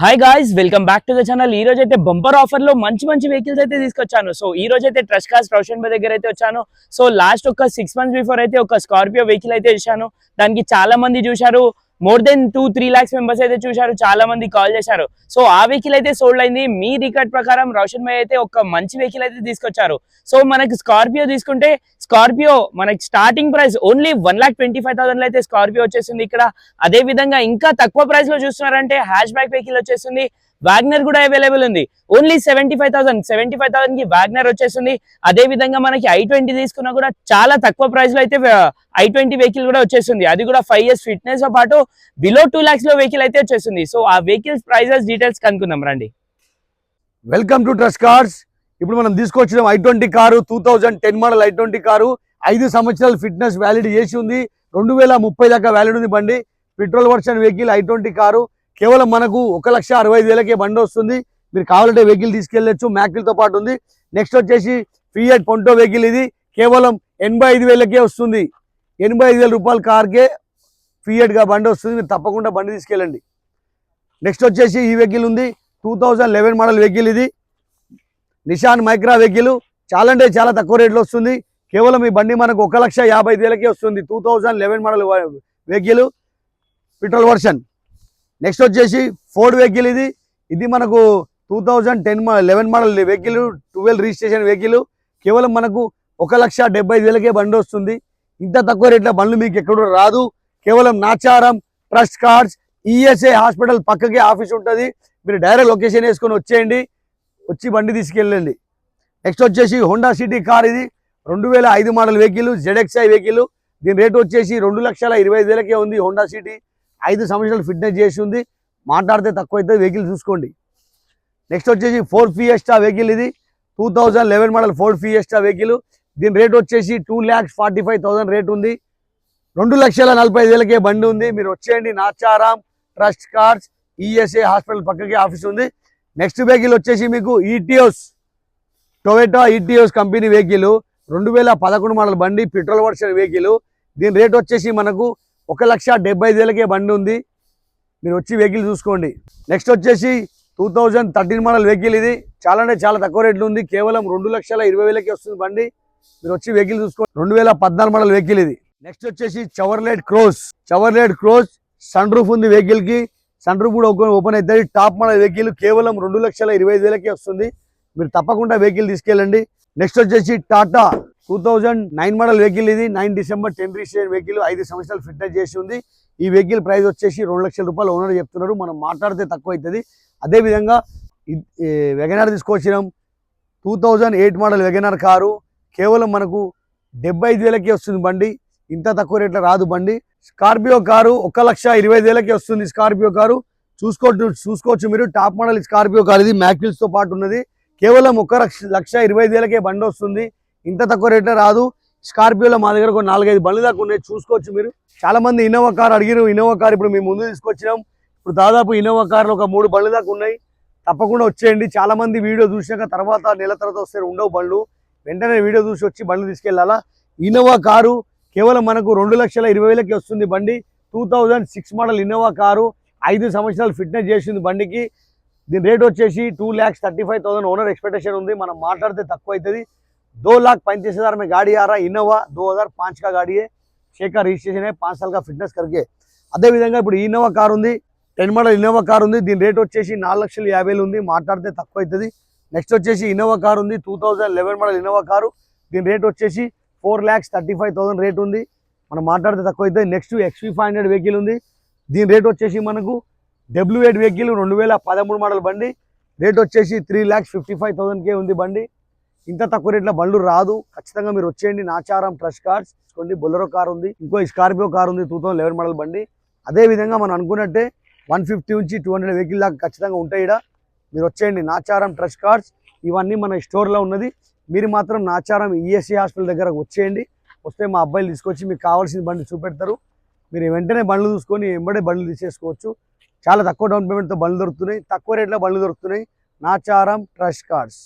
Hi guys, welcome back to the channel. ఈ రోజు అయితే బంపర్ ఆఫర్ లో మంచి మంచి వెహికల్స్ అయితే తీసుకొచ్చాను. సో ఈ రోజు అయితే ట్రస్ట్ కార్స్ రోషన్ బై దగ్గర అయితే వచ్చాను. సో లాస్ట్ ఒక 6 months బిఫోర్ అయితే ఒక స్కార్పియో వెహికల్ అయితే ఇచ్చాను. దానికి చాలా మంది చూశారు. మోర్ దెన్ 2-3 lakhs మెంబర్స్ అయితే చూశారు. చాలా మంది కాల్ చేశారు. సో ఆ వెహికల్ అయితే సోల్డ్ అయింది. మీ రికార్డ్ ప్రకారం రోషన్ బై అయితే ఒక మంచి వెహికల్ అయితే తీసుకొచ్చారు. సో మనకి స్కార్పియో తీసుకుంటే స్కార్పియో మనకి స్టార్టింగ్ ప్రైస్ ఓన్లీ 1,25,000 అయితే స్కార్పియో వచ్చేసింది ఇక్కడ. అదే విధంగా ఇంకా తక్కువ ప్రైస్ లో చూస్తున్నారంటే హ్యాష్ బ్యాక్ వెహికల్ వచ్చేసింది. వాగ్నర్ కూడా అవైలబుల్ ఉంది. ఓన్లీ 75,000 కి వాగ్నర్ వచ్చేసింది. అదే విధంగా మనకి i20 తీసుకున్నా కూడా చాలా తక్కువ ప్రైస్ లో అయితే i20 వెహికల్ కూడా వచ్చేసింది. అది కూడా 5 years ఫిట్నెస్ తో పాటు బిలో 2 lakhs లో వెహికల్ అయితే వచ్చేసింది. సో ఆ వెహికల్స్ ప్రైజెస్ డీటెయిల్స్ కనుక్కుందాం రండి. Welcome to trust cars. ఇప్పుడు మనం తీసుకొచ్చిన i20 car 2010 model i20 car 5 సంవత్సరాల ఫిట్నెస్ వ్యాలిడ్ చేసి ఉంది. 2030 దాకా వ్యాలిడ్ ఉంది బండి. Petrol version vehicle i20 car కేవలం మనకు 1,65,000కే బండి వస్తుంది. మీరు కావాలంటే వెహికల్ తీసుకెళ్ళచ్చు, మ్యాక్కిల్తో పాటు ఉంది. నెక్స్ట్ వచ్చేసి ఫియట్ పొంటో వెహికల్, ఇది కేవలం 85,000కే వస్తుంది. 85,000 రూపాయల కార్కే ఫియట్గా బండి వస్తుంది. మీరు తప్పకుండా బండి తీసుకెళ్ళండి. నెక్స్ట్ వచ్చేసి ఈ వెహికల్ ఉంది 2011 మోడల్ వెహికల్, ఇది నిషాన్ మైక్రా వెహికల్. చాలా అంటే చాలా తక్కువ రేట్లో వస్తుంది. కేవలం ఈ బండి మనకు 1,50,000కే వస్తుంది. 2011 model vehicle petrol version. Next వచ్చేసి ఫోర్డ్ వెహికల్, ఇది మనకు 2011 మోడల్ వెహికల్, 12 రిజిస్ట్రేషన్ వెహికల్. కేవలం మనకు 1,70,000కే బండి వస్తుంది. ఇంత తక్కువ రేట్ల బండ్లు మీకు ఎక్కడ రాదు. కేవలం Nacharam trust cars ESI hospital పక్కకే ఆఫీస్ ఉంటుంది. మీరు డైరెక్ట్ లొకేషన్ వేసుకొని వచ్చేయండి, వచ్చి బండి తీసుకెళ్ళండి. నెక్స్ట్ వచ్చేసి హోండా సిటీ కార్, ఇది 2005 మోడల్ వెహికల్, ZXi వెహికల్. దీని రేట్ వచ్చేసి 2,25,000కే ఉంది. హోండా సిటీ 5 సంవత్సరాలు ఫిట్నెస్ చేసి ఉంది. మాట్లాడితే తక్కువ అయితే వెహికల్ చూసుకోండి. నెక్స్ట్ వచ్చేసి ఫోర్డ్ ఫియస్టా వెహికల్, ఇది 2011 మోడల్ ఫోర్డ్ ఫియస్టా వెహికల్. దీని రేట్ వచ్చేసి 2,45,000 రేట్ ఉంది. 2,45,000కే బండి ఉంది. మీరు వచ్చేయండి. నాచారాం ట్రస్ట్ కార్స్ ఈఎస్ఐ హాస్పిటల్ పక్కకే ఆఫీస్ ఉంది. నెక్స్ట్ వెహికల్ వచ్చేసి మీకు ఈటియోస్, టొయోటా ఈటియోస్ కంపెనీ వెహికల్, 2011 మోడల్ బండి, పెట్రోల్ వర్షన్ వెహికల్. దీని రేట్ వచ్చేసి మనకు 1,70,000కే బండి ఉంది. మీరు వచ్చి వెహికల్ చూసుకోండి. నెక్స్ట్ వచ్చేసి 2013 మోడల్ వెహికల్, ఇది చాలా అంటే చాలా తక్కువ రేట్లు ఉంది. కేవలం 2,20,000కే వస్తుంది బండి. మీరు వచ్చి వెహికల్ చూసుకోండి. 2014 మోడల్ వెహికల్, ఇది. నెక్స్ట్ వచ్చేసి చవర్లెట్ క్రోజ్ సన్ రూఫ్ ఉంది వెహికల్ కి. సన్ రూఫ్ కూడా ఓపెన్ అవుతుంది. టాప్ మోడల్ వెహికల్, కేవలం 2,25,000కే వస్తుంది. మీరు తప్పకుండా వెహికల్ తీసుకెళ్ళండి. నెక్స్ట్ వచ్చేసి టాటా 2009 మోడల్ వెహికల్, ఇది 9 December 10 రిజిస్ట్రేషన్ వెహికల్, 5 సంవత్సరాలు ఫిట్నెస్ చేసి ఉంది. ఈ వెహికల్ ప్రైస్ వచ్చేసి 2 లక్షల రూపాయలు ఓనర్ చెప్తున్నారు. మనం మాట్లాడితే తక్కువ అవుతుంది. అదేవిధంగా వెగనార్ తీసుకొచ్చినాం 2008 మోడల్ వెగనార్ కారు, కేవలం మనకు 75,000కే వస్తుంది బండి. ఇంత తక్కువ రేట్లో రాదు బండి. స్కార్పియో కారు 1,20,000కే వస్తుంది. స్కార్పియో కారు చూసుకోవచ్చు మీరు. టాప్ మోడల్ స్కార్పియో కారు, ఇది మ్యాక్విల్స్తో పాటు ఉన్నది. కేవలం 1,20,000కే బండి వస్తుంది. ఇంత తక్కువ రేట్లో రాదు. స్కార్పియోలో మా దగ్గర ఒక 4-5 బండ్లు దాకా ఉన్నాయి, చూసుకోవచ్చు మీరు. చాలా మంది ఇన్నోవా కార్ అడిగారు. ఇన్నోవా కార్ ఇప్పుడు మేము ముందు తీసుకొచ్చినాం. ఇప్పుడు దాదాపు ఇన్నోవా కార్లో ఒక 3 బండ్లు దాకా ఉన్నాయి. తప్పకుండా వచ్చేయండి. చాలా మంది వీడియో చూసినాక తర్వాత నెల తర్వాత వస్తే ఉండవు బండ్లు. వెంటనే వీడియో చూసి వచ్చి బండ్లు తీసుకెళ్ళాలా. ఇన్నోవా కారు కేవలం మనకు 2,20,000కే వస్తుంది బండి. 2006 మోడల్ ఇన్నోవా కారు, 5 సంవత్సరాలు ఫిట్నెస్ చేసింది బండికి. దీని రేట్ వచ్చేసి 2,35,000 ఓనర్ ఎక్స్పెక్టేషన్ ఉంది. మనం మాట్లాడితే తక్కువ అవుతుంది. 2,35,000 में गाड़ी आ रहा है. इनोवा 2005 का गाड़ी है. 6 का रजिस्ट्रेशन है. 5 साल का फिटनेस करके. అదే విధంగా ఇప్పుడు ఇన్నోవా కార్ ఉంది, 10 మోడల్ ఇన్నోవా కార్ ఉంది. దీని రేట్ వచ్చేసి 4,50,000 ఉంది. మాట్లాడితే తక్కువ అవుతుంది. నెక్స్ట్ వచ్చేసి ఇన్నోవా కార్ ఉంది 2011 మోడల్ ఇన్నోవా కారు. దీని రేట్ వచ్చేసి 4,35,000 రేట్ ఉంది. మనం మాట్లాడితే తక్కువ అవుతుంది. నెక్స్ట్ XV500 వెహికల్ ఉంది. దీని రేట్ వచ్చేసి మనకు W8 వెహికల్, 2013 మోడల్ బండి. రేట్ వచ్చేసి 3,55,000కే ఉంది బండి. ఇంత తక్కువ రేట్ల బండ్లు రాదు. ఖచ్చితంగా మీరు వచ్చేయండి. నాచారం ట్రస్ట్ కార్స్ తీసుకోండి. బొలెరో కార్ ఉంది, ఇంకో స్కార్పియో కార్ ఉంది 2011 మోడల్ బండి. అదే విధంగా మనం అనుకున్నట్టే 150 నుంచి 200 వెహికల్ దాకా ఖచ్చితంగా ఉంటాయి ఇక్కడ. మీరు వచ్చేయండి. నాచారం ట్రస్ట్ కార్స్ ఇవన్నీ మన స్టోర్లో ఉన్నది. మీరు మాత్రం నాచారం ఈఎస్ఐ హాస్పిటల్ దగ్గర వచ్చేయండి. వస్తే మా అబ్బాయిలు తీసుకొచ్చి మీకు కావాల్సిన బండి చూపెడతారు. మీరు వెంటనే బండ్లు చూసుకొని వెంబడే బండ్లు తీసేసుకోవచ్చు. చాలా తక్కువ డౌన్ పేమెంట్తో బండ్లు దొరుకుతున్నాయి. తక్కువ రేట్లో బండ్లు దొరుకుతున్నాయి. Nacharam trust cars.